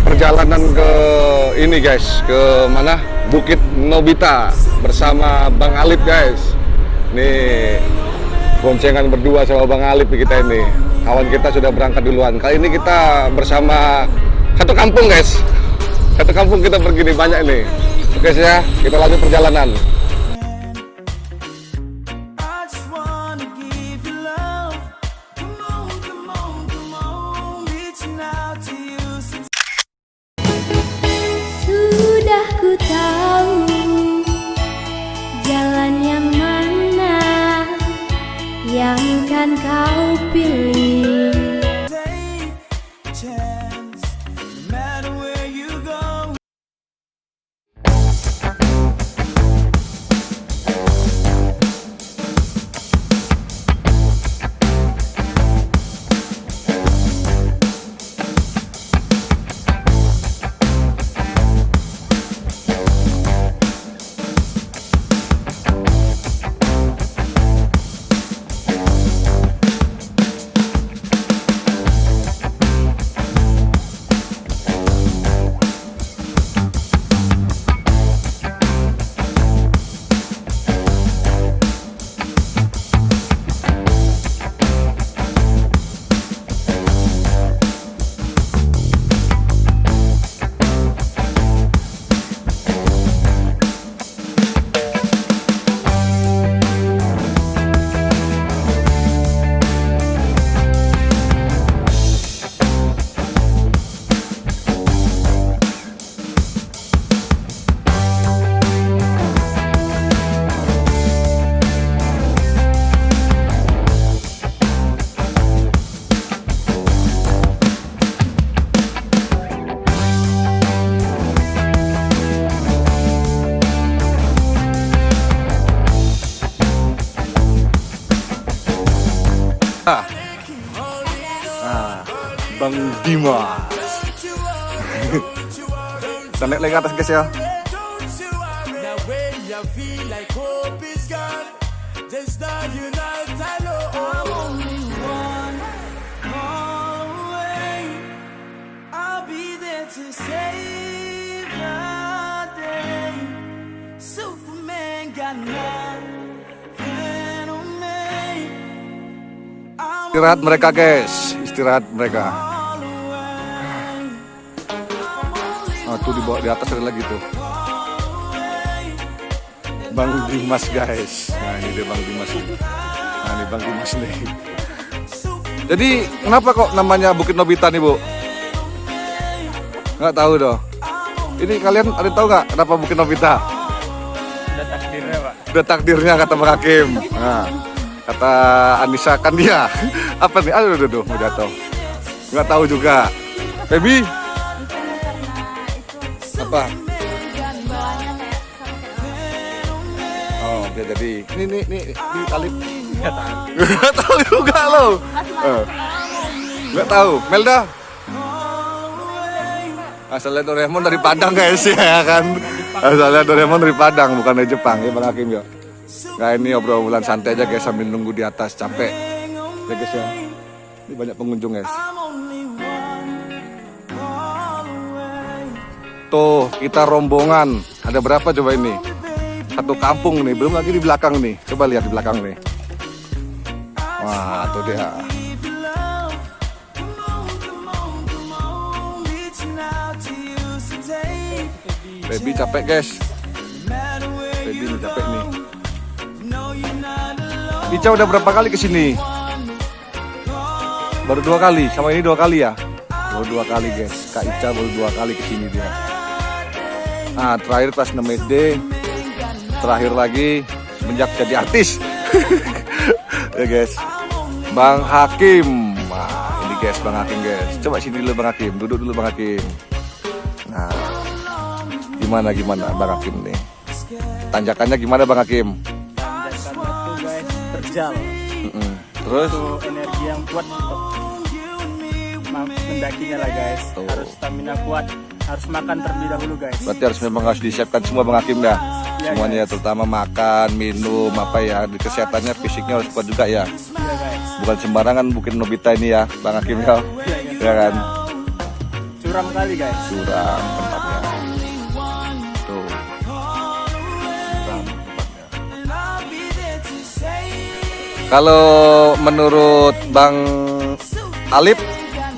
perjalanan ke ini guys, ke mana? Bukit Nobita bersama Bang Alip guys. Nih boncengan berdua sama Bang Alip kita ini. Kawan kita sudah berangkat duluan. Kali ini kita bersama satu kampung guys. Satu kampung kita pergi nih, banyak nih. Oke ya, kita lanjut perjalanan. Sudah ku tahu jalan yang mana yang kan kau pilih. Bang Dimas. Kita naik lagi ke atas guys ya. Istirahat mereka guys, istirahat mereka. Oh tuh di atas ada lagi tuh Bang Dimas guys. Nah ini dia Bang Dimas. Nah ini Bang Dimas nih. Jadi kenapa kok namanya Bukit Nobita nih Bu? Nggak tahu doh. Ini kalian ada tahu nggak kenapa Bukit Nobita? Udah takdirnya Pak. Udah takdirnya kata Bang Hakim. Nah, kata Anissa kan dia. Apa nih? Aduh, mau jatuh. Nggak tahu juga. Baby? Apa? Oh, dia jadi. Ini di Alip. Nggak tahu juga lo. Nggak tahu. Melda? Asalnya Doraemon dari Padang guys ya kan. Asalnya Doraemon dari Padang bukan dari Jepang ya Bang Hakim ya. Nah ini obrolan santai aja guys sambil nunggu di atas, capek ya guys ya. Ini banyak pengunjung guys. Tuh kita rombongan, ada berapa coba ini? Satu kampung nih, belum lagi di belakang nih. Coba lihat di belakang nih. Wah tuh dia. Baby capek guys. Baby ini capek nih. Ica udah berapa kali kesini? Baru 2 kali, sama ini 2 kali ya? Baru 2 kali guys, Kak Ica baru 2 kali kesini dia. Nah terakhir pas 6 SD, terakhir lagi semenjak jadi artis. Ya guys, Bang Hakim. Nah ini guys Bang Hakim guys, coba sini dulu Bang Hakim, duduk dulu Bang Hakim. Nah gimana Bang Hakim nih? Tanjakannya gimana Bang Hakim? Terjal. Terus energi yang kuat untuk mendakinya lah guys. Harus stamina kuat, harus makan terlebih dahulu guys. Berarti memang harus disiapkan semua Bang Hakim dah. Ya, semuanya guys. Terutama makan, minum, apa ya, di kesehatannya fisiknya harus kuat juga ya. Iya guys. Bukan sembarangan Bukit Nobita ini ya Bang Hakim ya. Ya kan. Suram kali guys. Suram tempatnya. Tuh. Suram tempatnya. Kalau menurut Bang Alip,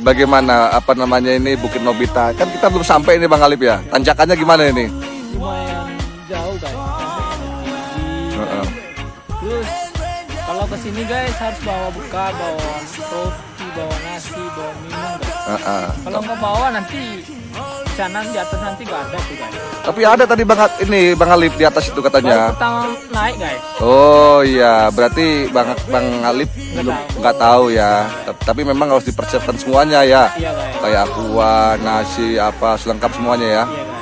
bagaimana apa namanya ini Bukit Nobita? Kan kita belum sampai ini Bang Alip ya. Tanjakannya gimana ini? Lumayan jauh guys. Heeh. Terus kalau kesini guys harus bawa bekal, bawa roti, bawa nasi, bawa minum guys. Heeh. Kalau nggak bawa nanti sana di atas nanti nggak ada tuh guys. Tapi ada tadi Bang Alip di atas itu Baru katanya. pertama naik guys. Oh iya, berarti Bang Alip belum tahu. nggak tahu ya. Tapi memang harus dipersiapkan semuanya ya. Iya guys. Kayak aqua, nasi, apa selengkap semuanya ya. Iya guys.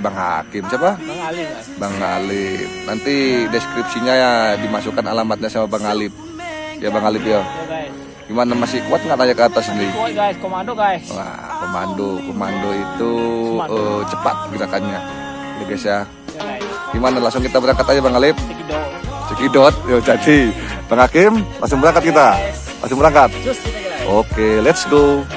Bang Hakim siapa? Bang Ali guys. Bang Alip. Nanti deskripsinya ya dimasukkan alamatnya sama Bang Alip. Ya Bang Alip ya. Iya guys. Gimana masih kuat nggak nanya ke atas ini? Kuat guys, komando guys. Wah, komando itu cepat gerakannya. Ya guys ya. Iya guys. Gimana langsung kita berangkat aja Bang Alip? Cekidot. Cekidot, yo jadi Bang Hakim langsung berangkat kita. Langsung berangkat. Terus kita guys. Oke, let's go.